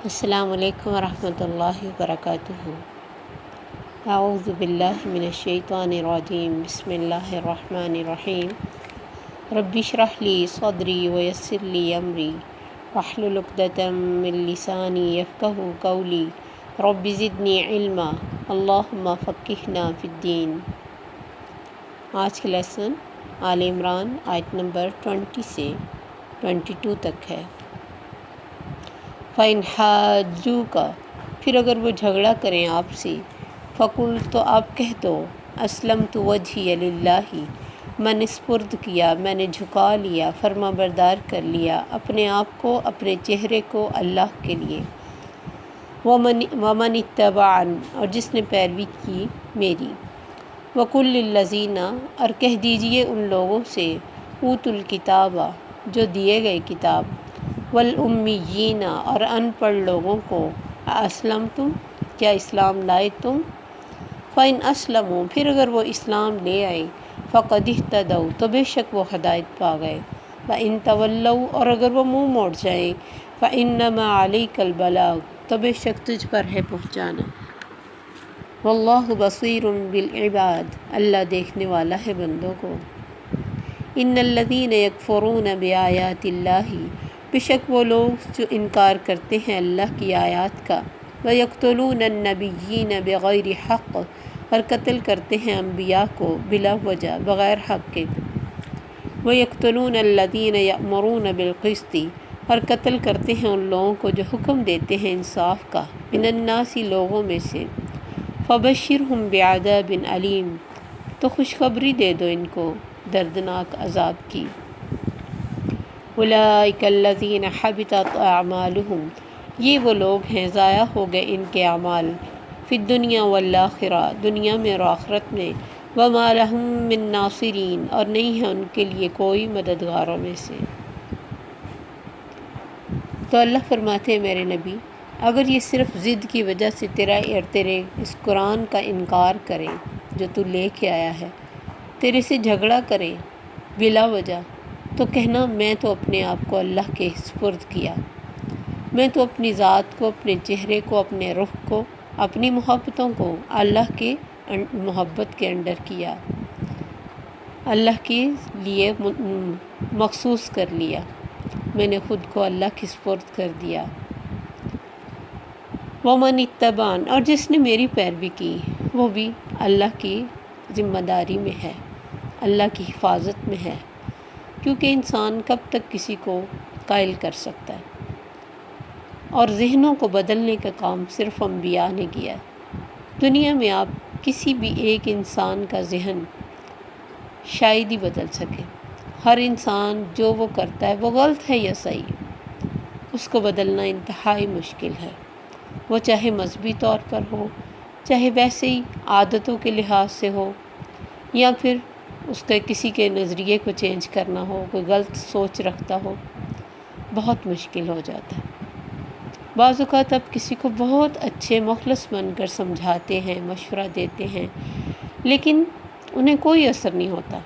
السلام علیکم ورحمۃ اللہ وبرکاتہ۔ اعوذ باللہ من الشیطان الرجیم، بسم اللہ الرحمن الرحیم۔ رب اشرح لی صدری ویسر لی امری واحلل عقدۃ من لسانی یفقہوا قولی رب زدنی علما اللہم فقہنا فی الدین۔ آج کا لیسن آل عمران آیت نمبر 20 سے 22 تک ہے۔ فَإِنْ حَاجُّوكَ، پھر اگر وہ جھگڑا کریں آپ سے، فَقُلْ، تو آپ کہہ دو، أَسْلَمْتُ وَجْهِيَ لِلَّهِ، میں نے سپرد کیا، میں نے جھکا لیا، فرما بردار کر لیا اپنے آپ کو، اپنے چہرے کو اللہ کے لیے۔ وَمَنِ اتَّبَعَنِ، اور جس نے پیروی کی میری۔ وَقُلْ لِلَّذِينَ، اور کہہ دیجئے ان لوگوں سے، أُوتُوا الْكِتَابَ، جو دیے گئے کتاب، وَالْأُمِّيِّينَ، اور ان پڑھ لوگوں کو، أَأَسْلَمْتُمْ، کیا اسلام لائے تم؟ فَإِنْ أَسْلَمُوا، پھر اگر وہ اسلام لے آئے، فَقَدِ اهْتَدَوْا، تو بے شک وہ ہدایت پا گئے۔ وَإِنْ تَوَلَّوْا، اور اگر وہ منہ موڑ جائیں، فَإِنَّمَا عَلَيْكَ الْبَلَاغُ، تو بے شک تجھ پر ہے پہنچانا۔ وَاللَّهُ بَصِيرٌ بِالْعِبَادِ، اللہ دیکھنے والا ہے بندوں کو۔ إِنَّ الَّذِينَ يَكْفُرُونَ بِآيَاتِ اللَّهِ، بے شک وہ لوگ جو انکار کرتے ہیں اللہ کی آیات کا، وَيَقْتُلُونَ النَّبِيِّينَ بِغَيْرِ حَقٍّ، اور قتل کرتے ہیں انبیاء کو بلا وجہ، بغیر حق کے۔ وَيَقْتُلُونَ الَّذِينَ يَأْمُرُونَ بِالْقِسْطِ، اور قتل کرتے ہیں ان لوگوں کو جو حکم دیتے ہیں انصاف کا، مِنَ النَّاسِ، لوگوں میں سے۔ فَبَشِّرْهُم بِعَذَابٍ أَلِيمٍ، تو خوشخبری دے دو ان کو دردناک عذاب کی۔ أُولَٰئِكَ الَّذِينَ حَبِطَتْ أَعْمَالُهُمْ، یہ وہ لوگ ہیں ضائع ہو گئے ان کے اعمال، فی الدنیا والآخرہ، دنیا میں اور آخرت میں، وَمَا لَهُم مِّن نَاصِرِينَ، اور نہیں ہے ان کے لیے کوئی مددگاروں میں سے۔ تو اللہ فرماتے ہیں میرے نبی، اگر یہ صرف ضد کی وجہ سے تیرے اس قرآن کا انکار کریں جو تو لے کے آیا ہے، تیرے سے جھگڑا کریں بلا وجہ، تو کہنا میں تو اپنے آپ کو اللہ کے سپرد کیا، میں تو اپنی ذات کو، اپنے چہرے کو، اپنے رخ کو، اپنی محبتوں کو اللہ کے محبت کے انڈر کیا، اللہ کے لیے مخصوص کر لیا، میں نے خود کو اللہ کے سپرد کر دیا۔ وَمَنِ اتَّبَعَنِ، اور جس نے میری پیروی کی، وہ بھی اللہ کی ذمہ داری میں ہے، اللہ کی حفاظت میں ہے، کیونکہ انسان کب تک کسی کو قائل کر سکتا ہے، اور ذہنوں کو بدلنے کا کام صرف انبیاء نے کیا ہے۔ دنیا میں آپ کسی بھی ایک انسان کا ذہن شاید ہی بدل سکے، ہر انسان جو وہ کرتا ہے وہ غلط ہے یا صحیح، اس کو بدلنا انتہائی مشکل ہے، وہ چاہے مذہبی طور پر ہو، چاہے ویسے ہی عادتوں کے لحاظ سے ہو، یا پھر اس کے کسی کے نظریے کو چینج کرنا ہو، کوئی غلط سوچ رکھتا ہو، بہت مشکل ہو جاتا ہے۔ بعض اوقات آپ کسی کو بہت اچھے مخلص بن کر سمجھاتے ہیں، مشورہ دیتے ہیں، لیکن انہیں کوئی اثر نہیں ہوتا۔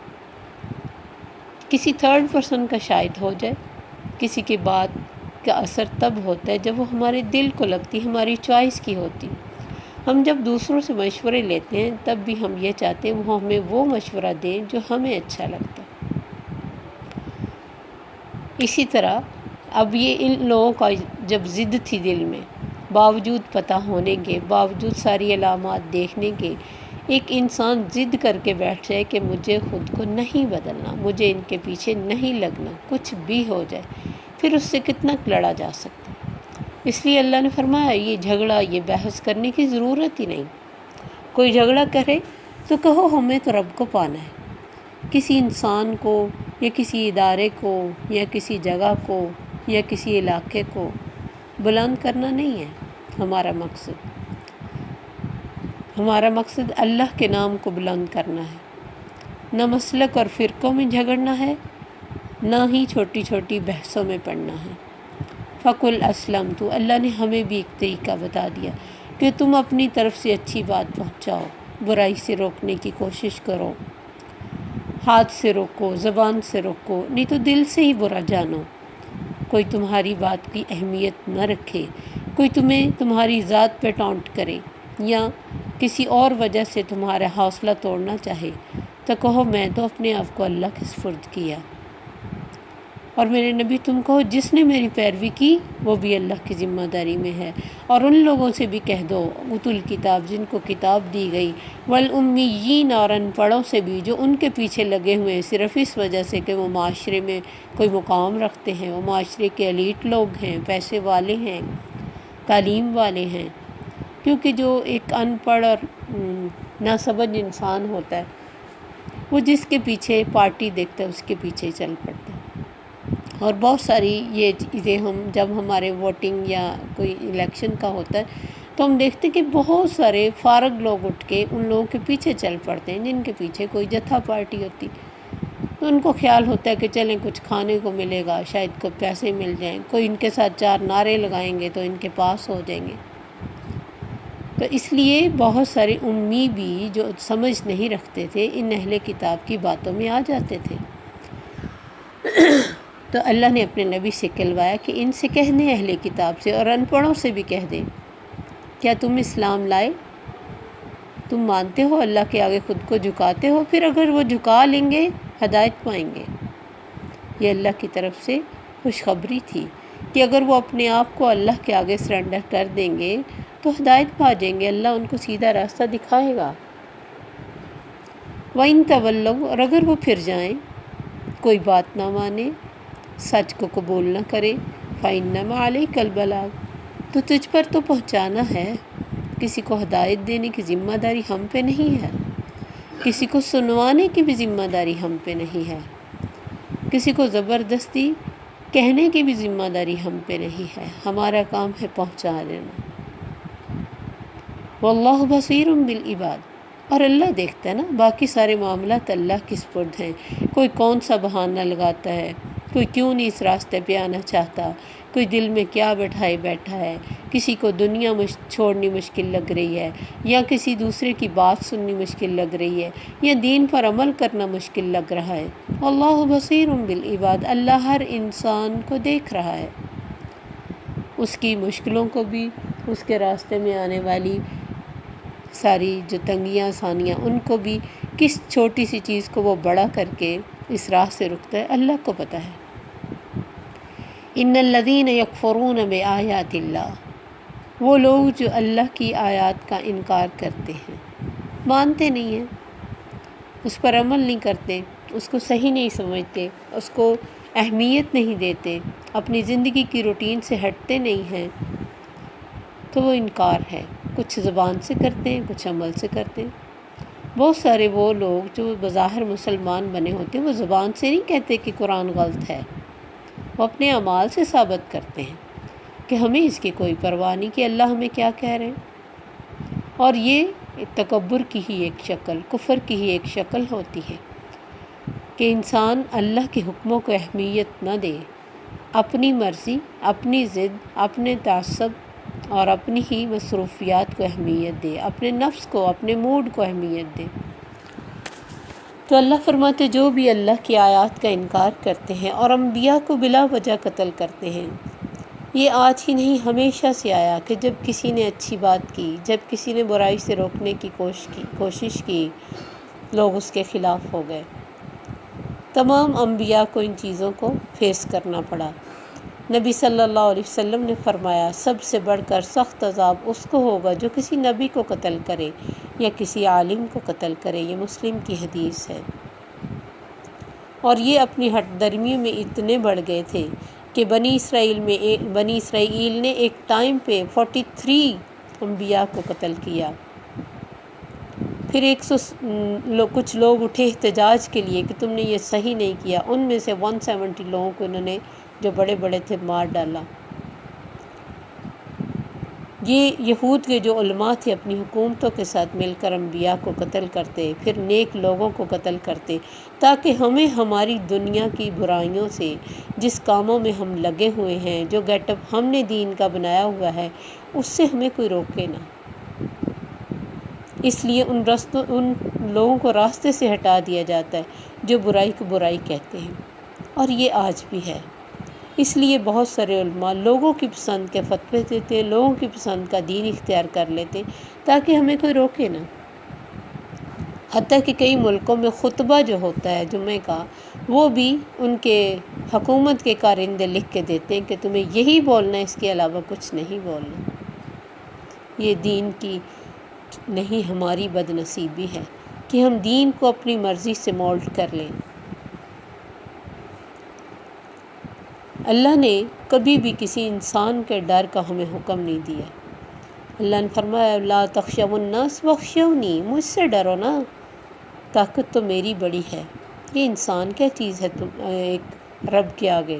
کسی تھرڈ پرسن کا شاید ہو جائے، کسی کی بات کا اثر تب ہوتا ہے جب وہ ہمارے دل کو لگتی، ہماری چوائس کی ہوتی۔ ہم جب دوسروں سے مشورے لیتے ہیں تب بھی ہم یہ چاہتے ہیں وہ ہمیں وہ مشورہ دیں جو ہمیں اچھا لگتا ہے۔ اسی طرح اب یہ ان لوگوں کا جب ضد تھی دل میں، باوجود پتہ ہونے کے، باوجود ساری علامات دیکھنے کے، ایک انسان ضد کر کے بیٹھ جائے کہ مجھے خود کو نہیں بدلنا، مجھے ان کے پیچھے نہیں لگنا، کچھ بھی ہو جائے، پھر اس سے کتنا لڑا جا سکتا ہے۔ اس لیے اللہ نے فرمایا یہ جھگڑا، یہ بحث کرنے کی ضرورت ہی نہیں۔ کوئی جھگڑا کرے تو کہو ہمیں تو رب کو پانا ہے، کسی انسان کو یا کسی ادارے کو یا کسی جگہ کو یا کسی علاقے کو بلند کرنا نہیں ہے ہمارا مقصد۔ ہمارا مقصد اللہ کے نام کو بلند کرنا ہے، نہ مسلک اور فرقوں میں جھگڑنا ہے، نہ ہی چھوٹی چھوٹی بحثوں میں پڑنا ہے۔ فَقُلْ أَسْلَمْتُ، اللہ نے ہمیں بھی ایک طریقہ بتا دیا کہ تم اپنی طرف سے اچھی بات پہنچاؤ، برائی سے روکنے کی کوشش کرو، ہاتھ سے روکو، زبان سے روکو، نہیں تو دل سے ہی برا جانو، کوئی تمہاری بات کی اہمیت نہ رکھے، کوئی تمہیں تمہاری ذات پہ ٹونٹ کرے یا کسی اور وجہ سے تمہارا حوصلہ توڑنا چاہے تو کہو میں تو اپنے آپ کو اللہ کے سپرد کیا، اور میرے نبی تم کہو جس نے میری پیروی کی وہ بھی اللہ کی ذمہ داری میں ہے۔ اور ان لوگوں سے بھی کہہ دو اوتوا الکتاب، جن کو کتاب دی گئی، والامیین، اور ان پڑھوں سے بھی جو ان کے پیچھے لگے ہوئے ہیں صرف اس وجہ سے کہ وہ معاشرے میں کوئی مقام رکھتے ہیں، وہ معاشرے کے ایلیٹ لوگ ہیں، پیسے والے ہیں، تعلیم والے ہیں۔ کیونکہ جو ایک ان پڑھ اور ناسمجھ انسان ہوتا ہے وہ جس کے پیچھے پارٹی دیکھتا ہے اس کے پیچھے چل پڑتا ہے۔ اور بہت ساری یہ چیزیں جب ہمارے ووٹنگ یا کوئی الیکشن کا ہوتا ہے تو ہم دیکھتے ہیں کہ بہت سارے فارغ لوگ اٹھ کے ان لوگوں کے پیچھے چل پڑتے ہیں جن کے پیچھے کوئی جتھا پارٹی ہوتی، تو ان کو خیال ہوتا ہے کہ چلیں کچھ کھانے کو ملے گا، شاید کو پیسے مل جائیں، کوئی ان کے ساتھ 4 نعرے لگائیں گے تو ان کے پاس ہو جائیں گے۔ تو اس لیے بہت سارے امی بھی جو سمجھ نہیں رکھتے تھے ان اہل کتاب کی باتوں میں آ جاتے تھے۔ تو اللہ نے اپنے نبی سے کہلوایا کہ ان سے کہہ دیں، اہل کتاب سے اور ان پڑھوں سے بھی کہہ دیں، کیا تم اسلام لائے؟ تم مانتے ہو اللہ کے آگے خود کو جھکاتے ہو؟ پھر اگر وہ جھکا لیں گے ہدایت پائیں گے۔ یہ اللہ کی طرف سے خوشخبری تھی کہ اگر وہ اپنے آپ کو اللہ کے آگے سرنڈر کر دیں گے تو ہدایت پا جائیں گے، اللہ ان کو سیدھا راستہ دکھائے گا۔ وَإِن تَوَلَّوْا، اور اگر وہ پھر جائیں، کوئی بات نہ مانے، سچ کو قبول نہ کرے، فَإِنَّمَا عَلَيْكَ الْبَلَاغُ، تو تجھ پر تو پہنچانا ہے، کسی کو ہدایت دینے کی ذمہ داری ہم پہ نہیں ہے، کسی کو سنوانے کی بھی ذمہ داری ہم پہ نہیں ہے، کسی کو زبردستی کہنے کی بھی ذمہ داری ہم پہ نہیں ہے، ہمارا کام ہے پہنچا دینا۔ واللہ بصیر بالعباد، اور اللہ دیکھتا ہے نا، باقی سارے معاملات اللہ کی سپرد ہیں۔ کوئی کون سا بہانہ لگاتا ہے، کوئی کیوں نہیں اس راستے پہ آنا چاہتا، کوئی دل میں کیا بٹھائے بیٹھا ہے، کسی کو دنیا چھوڑنی مشکل لگ رہی ہے، یا کسی دوسرے کی بات سننی مشکل لگ رہی ہے، یا دین پر عمل کرنا مشکل لگ رہا ہے۔ اللہ بصیر بالعباد، اللہ ہر انسان کو دیکھ رہا ہے، اس کی مشکلوں کو بھی، اس کے راستے میں آنے والی ساری جو تنگیاں آسانیاں ان کو بھی، کس چھوٹی سی چیز کو وہ بڑا کر کے اس راہ سے رکتا ہے، اللہ کو پتہ ہے۔ ان الذین یکفرون بآیات اللہ، وہ لوگ جو اللہ کی آیات کا انکار کرتے ہیں، مانتے نہیں ہیں، اس پر عمل نہیں کرتے، اس کو صحیح نہیں سمجھتے، اس کو اہمیت نہیں دیتے، اپنی زندگی کی روٹین سے ہٹتے نہیں ہیں، تو وہ انکار ہے، کچھ زبان سے کرتے ہیں، کچھ عمل سے کرتے ہیں۔ بہت سارے وہ لوگ جو بظاہر مسلمان بنے ہوتے ہیں وہ زبان سے نہیں کہتے کہ قرآن غلط ہے، وہ اپنے اعمال سے ثابت کرتے ہیں کہ ہمیں اس کی کوئی پرواہ نہیں کہ اللہ ہمیں کیا کہہ رہے ہیں۔ اور یہ تکبر کی ہی ایک شکل، کفر کی ہی ایک شکل ہوتی ہے کہ انسان اللہ کے حکموں کو اہمیت نہ دے، اپنی مرضی، اپنی ضد، اپنے تعصب اور اپنی ہی مصروفیات کو اہمیت دے، اپنے نفس کو، اپنے موڈ کو اہمیت دے۔ تو اللہ فرماتے جو بھی اللہ کی آیات کا انکار کرتے ہیں اور انبیاء کو بلا وجہ قتل کرتے ہیں، یہ آج ہی نہیں ہمیشہ سے آیا کہ جب کسی نے اچھی بات کی، جب کسی نے برائی سے روکنے کی کوشش کی، لوگ اس کے خلاف ہو گئے۔ تمام انبیاء کو ان چیزوں کو فیس کرنا پڑا۔ نبی صلی اللہ علیہ وسلم نے فرمایا سب سے بڑھ کر سخت عذاب اس کو ہوگا جو کسی نبی کو قتل کرے یا کسی عالم کو قتل کرے، یہ مسلم کی حدیث ہے۔ اور یہ اپنی ہٹ درمیوں میں اتنے بڑھ گئے تھے کہ بنی اسرائیل نے ایک ٹائم پہ 43 انبیاء کو قتل کیا۔ پھر کچھ لوگ اٹھے احتجاج کے لیے کہ تم نے یہ صحیح نہیں کیا، ان میں سے 170 لوگوں کو انہوں نے جو بڑے بڑے تھے مار ڈالا۔ یہ یہود کے جو علماء تھے اپنی حکومتوں کے ساتھ مل کر انبیاء کو قتل کرتے، پھر نیک لوگوں کو قتل کرتے، تاکہ ہمیں ہماری دنیا کی برائیوں سے، جس کاموں میں ہم لگے ہوئے ہیں، جو گیٹ اپ ہم نے دین کا بنایا ہوا ہے، اس سے ہمیں کوئی روکے نہ۔ اس لیے ان لوگوں کو راستے سے ہٹا دیا جاتا ہے جو برائی کو برائی کہتے ہیں، اور یہ آج بھی ہے۔ اس لیے بہت سارے علماء لوگوں کی پسند کے فتوے دیتے ہیں، لوگوں کی پسند کا دین اختیار کر لیتے ہیں تاکہ ہمیں کوئی روکے نہ۔ حتیٰ کہ کئی ملکوں میں خطبہ جو ہوتا ہے جمعہ کا، وہ بھی ان کے حکومت کے کارندے لکھ کے دیتے ہیں کہ تمہیں یہی بولنا ہے، اس کے علاوہ کچھ نہیں بولنا۔ یہ دین کی نہیں، ہماری بد نصیبی ہے کہ ہم دین کو اپنی مرضی سے مولڈ کر لیں۔ اللہ نے کبھی بھی کسی انسان کے ڈر کا ہمیں حکم نہیں دیا۔ اللہ نے فرمایا لا تخشوا الناس واخشونی، مجھ سے ڈرو نا، طاقت تو میری بڑی ہے۔ یہ انسان کیا چیز ہے ایک رب کے آگے؟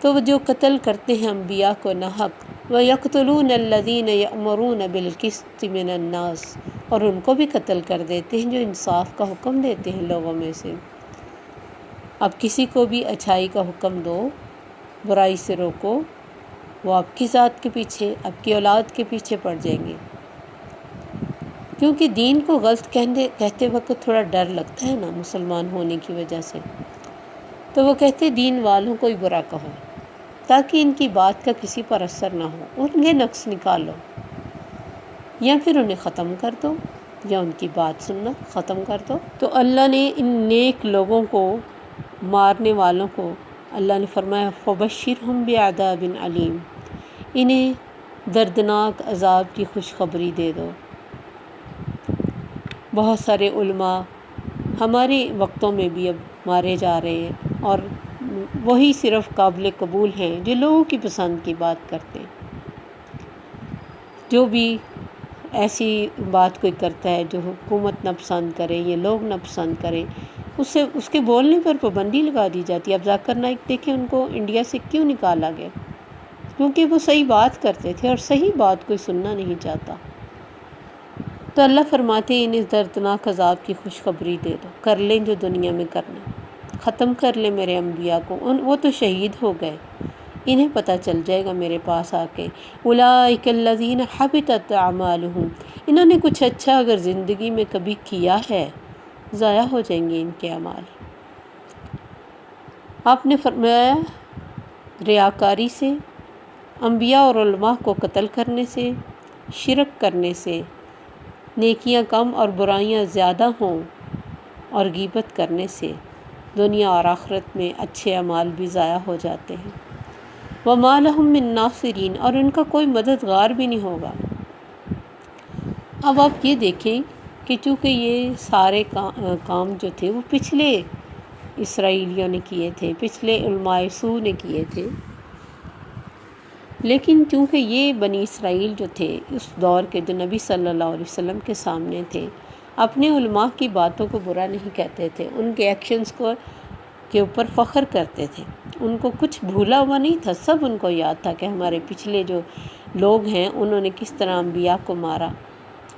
تو وہ جو قتل کرتے ہیں انبیاء کو ناحق، وَيَقْتُلُونَ الَّذِينَ يَأْمُرُونَ بِالْقِسْطِ مِنَ النَّاسِ، اور ان کو بھی قتل کر دیتے ہیں جو انصاف کا حکم دیتے ہیں لوگوں میں سے۔ اب کسی کو بھی اچھائی کا حکم دو، برائی سے روکو، وہ آپ کی ذات کے پیچھے، آپ کی اولاد کے پیچھے پڑ جائیں گے۔ کیونکہ دین کو غلط کہتے وقت تھوڑا ڈر لگتا ہے نا مسلمان ہونے کی وجہ سے، تو وہ کہتے دین والوں کو ہی برا کہو تاکہ ان کی بات کا کسی پر اثر نہ ہو، ان کے نقص نکالو یا پھر انہیں ختم کر دو، یا ان کی بات سننا ختم کر دو۔ تو اللہ نے ان نیک لوگوں کو، مارنے والوں کو، اللہ نے فرمایا فَبَشِّرْهُمْ بِعَذَابٍ عَلِيمٍ، انہیں دردناک عذاب کی خوشخبری دے دو۔ بہت سارے علماء ہمارے وقتوں میں بھی اب مارے جا رہے ہیں، اور وہی صرف قابل قبول ہیں جو لوگوں کی پسند کی بات کرتے ہیں۔ جو بھی ایسی بات کوئی کرتا ہے جو حکومت نہ پسند کرے یا لوگ نہ پسند کریں، اس کے بولنے پر پابندی لگا دی جاتی ہے۔ اب ذاکر نائک دیکھیں، ان کو انڈیا سے کیوں نکالا گیا؟ کیونکہ وہ صحیح بات کرتے تھے، اور صحیح بات کوئی سننا نہیں چاہتا۔ تو اللہ فرماتے ہیں انہیں دردناک عذاب کی خوشخبری دے دو، کر لیں جو دنیا میں کرنا، ختم کر لیں میرے انبیاء کو، وہ تو شہید ہو گئے، انہیں پتہ چل جائے گا میرے پاس آ کے۔ اولئک الذین حبطت اعمالہم، انہوں نے کچھ اچھا اگر زندگی میں کبھی کیا ہے، ضائع ہو جائیں گے ان کے اعمال۔ آپ نے فرمایا ریاکاری سے، انبیاء اور علماء کو قتل کرنے سے، شرک کرنے سے، نیکیاں کم اور برائیاں زیادہ ہوں، اور غیبت کرنے سے دنیا اور آخرت میں اچھے اعمال بھی ضائع ہو جاتے ہیں۔ وَمَا لَهُم مِّن نَاصِرِينَ، اور ان کا کوئی مددگار بھی نہیں ہوگا۔ اب آپ یہ دیکھیں کہ چونکہ یہ سارے کام جو تھے وہ پچھلے اسرائیلیوں نے کیے تھے، پچھلے علماء سو نے کیے تھے، لیکن چونکہ یہ بنی اسرائیل جو تھے اس دور کے، جو نبی صلی اللہ علیہ وسلم کے سامنے تھے، اپنے علماء کی باتوں کو برا نہیں کہتے تھے، ان کے ایکشنز کے اوپر فخر کرتے تھے، ان کو کچھ بھولا ہوا نہیں تھا، سب ان کو یاد تھا کہ ہمارے پچھلے جو لوگ ہیں انہوں نے کس طرح انبیاء کو مارا۔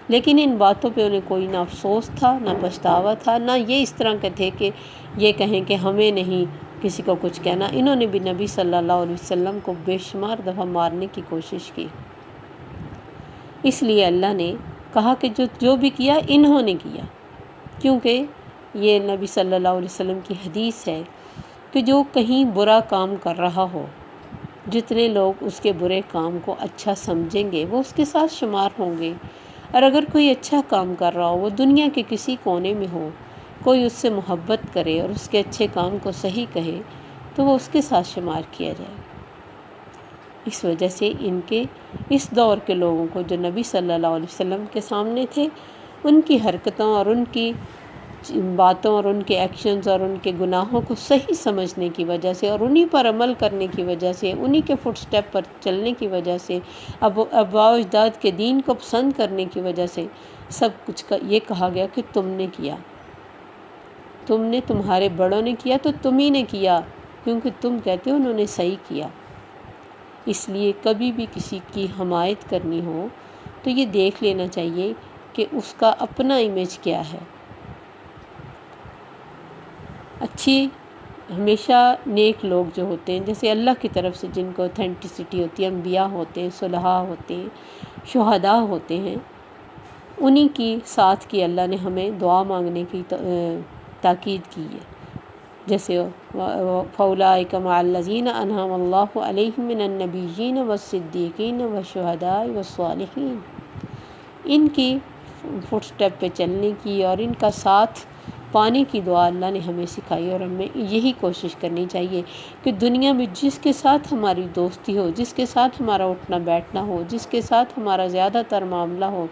لیکن ان باتوں پہ انہیں کوئی نہ افسوس تھا، نہ پچھتاوا تھا، نہ یہ اس طرح کے تھے کہ یہ کہیں کہ ہمیں نہیں کسی کو کچھ کہنا۔ انہوں نے بھی نبی صلی اللہ علیہ وسلم کو بے شمار دفعہ مارنے کی کوشش کی۔ اس لیے اللہ نے کہا کہ جو بھی کیا انہوں نے کیا، کیونکہ یہ نبی صلی اللہ علیہ وسلم کی حدیث ہے کہ جو کہیں برا کام کر رہا ہو، جتنے لوگ اس کے برے کام کو اچھا سمجھیں گے وہ اس کے ساتھ شمار ہوں گے، اور اگر کوئی اچھا کام کر رہا ہو، وہ دنیا کے کسی کونے میں ہو، کوئی اس سے محبت کرے اور اس کے اچھے کام کو صحیح کہے تو وہ اس کے ساتھ شمار کیا جائے۔ اس وجہ سے ان کے اس دور کے لوگوں کو جو نبی صلی اللہ علیہ وسلم کے سامنے تھے، ان کی حرکتوں اور ان کی باتوں اور ان کے ایکشنز اور ان کے گناہوں کو صحیح سمجھنے کی وجہ سے، اور انہی پر عمل کرنے کی وجہ سے، انہی کے فٹ سٹیپ پر چلنے کی وجہ سے، آباء و اجداد کے دین کو پسند کرنے کی وجہ سے سب کچھ یہ کہا گیا کہ تم نے کیا، تم نے، تمہارے بڑوں نے کیا تو تم ہی نے کیا، کیونکہ تم کہتے ہو انہوں نے صحیح کیا۔ اس لیے کبھی بھی کسی کی حمایت کرنی ہو تو یہ دیکھ لینا چاہیے کہ اس کا اپنا امیج کیا ہے۔ اچھی ہمیشہ نیک لوگ جو ہوتے ہیں، جیسے اللہ کی طرف سے جن کو اوتھینٹسٹی ہوتی ہے، انبیاء ہوتے ہیں، صلحاء ہوتے ہیں، شہداء ہوتے ہیں، انہی کی ساتھ کی اللہ نے ہمیں دعا مانگنے کی تاکید کی ہے۔ جیسے فَأُولَٰئِکَ مَعَ الَّذِينَ أَنْعَمَ اللَّهُ عَلَيْهِم مِّنَ النَّبِيِّينَ وَالصِّدِّيقِينَ وَالشُّهَدَاءِ وَالصَّالِحِينَ، ان کی فٹ سٹیپ پہ چلنے کی اور ان کا ساتھ پانے کی دعا اللہ نے ہمیں سکھائی، اور ہمیں یہی کوشش کرنی چاہیے کہ دنیا میں جس کے ساتھ ہماری دوستی ہو، جس کے ساتھ ہمارا اٹھنا بیٹھنا ہو، جس کے ساتھ ہمارا زیادہ تر معاملہ ہو،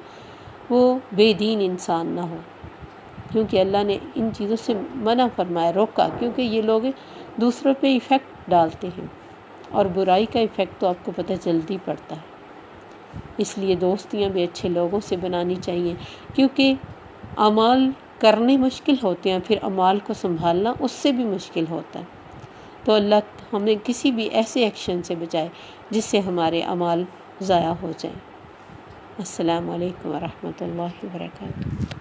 وہ بے دین انسان نہ ہو، کیونکہ اللہ نے ان چیزوں سے منع فرمایا، روکا، کیونکہ یہ لوگ دوسروں پہ ایفیکٹ ڈالتے ہیں، اور برائی کا ایفیکٹ تو آپ کو پتہ جلدی پڑتا ہے۔ اس لیے دوستیاں بھی اچھے لوگوں سے بنانی چاہیے، کیونکہ اعمال کرنے مشکل ہوتے ہیں، پھر اعمال کو سنبھالنا اس سے بھی مشکل ہوتا ہے۔ تو اللہ ہمیں کسی بھی ایسے ایکشن سے بچائے جس سے ہمارے اعمال ضائع ہو جائیں۔ السلام علیکم ورحمۃ اللہ وبرکاتہ۔